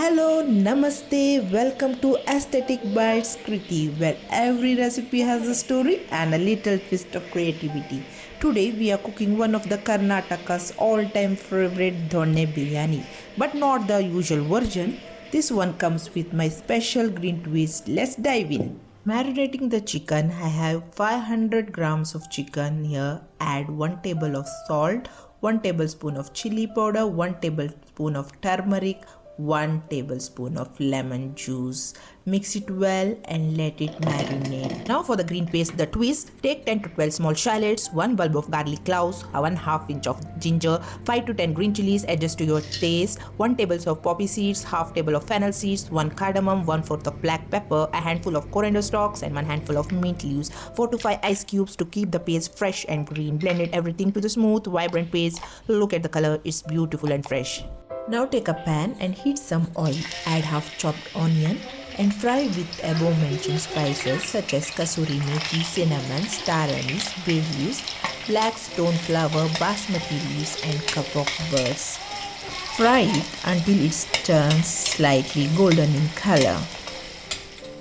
Hello, namaste, welcome to Aesthetic Bites Qritee, where every recipe has a story and a little twist of creativity. Today we are cooking one of the Karnataka's all-time favorite Donne Biryani, but not the usual version. This one comes with my special green twist. Let's dive in. Marinating the chicken, I have 500 grams of chicken here. Add 1 table of salt, 1 tablespoon of chili powder, 1 tablespoon of turmeric, 1 tablespoon of lemon juice. Mix it well and let it marinate. Now for the green paste, the twist: take 10 to 12 small shallots, 1 bulb of garlic cloves, 1/2 inch of ginger, 5 to 10 green chilies, adjust to your taste, 1 tablespoon of poppy seeds, half table of fennel seeds, 1 cardamom, 1/4 of black pepper, a handful of coriander stalks and 1 handful of mint leaves, 4 to 5 ice cubes to keep the paste fresh and green. Blend everything to the smooth, vibrant paste. Look at the color, it's beautiful and fresh. Now take a pan and heat some oil. Add half chopped onion and fry with above mentioned spices such as kasuri methi, cinnamon, star anise, bay leaves, black stone flower, basmati leaves and cup of buds. Fry it until it turns slightly golden in color.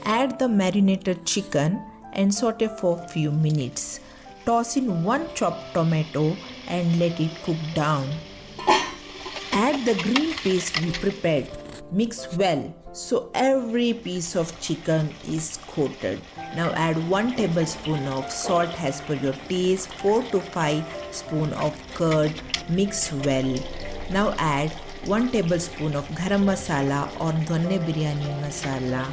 Add the marinated chicken and saute for a few minutes. Toss in 1 chopped tomato and let it cook down. Add the green paste we prepared. Mix well so every piece of chicken is coated. Now add 1 tablespoon of salt as per your taste, 4 to 5 spoon of curd. Mix well. Now add 1 tablespoon of garam masala or Donne Biryani masala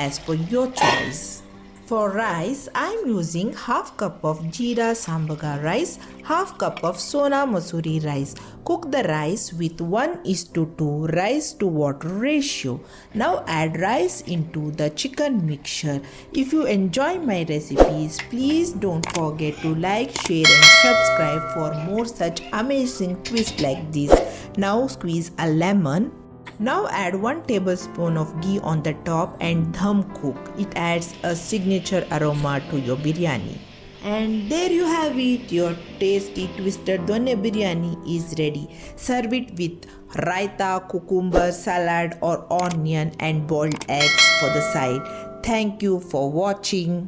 as per your choice. For rice, I am using half cup of jeera sambaga rice, half cup of sona masuri rice. Cook the rice with 1:2 rice to water ratio. Now add rice into the chicken mixture. If you enjoy my recipes, please don't forget to like, share and subscribe for more such amazing twists like this. Now squeeze a lemon. Now add 1 tablespoon of ghee on the top and dum cook. It adds a signature aroma to your biryani. And there you have it, your tasty twisted Donne Biryani is ready. Serve it with raita, cucumber, salad or onion and boiled eggs for the side. Thank you for watching.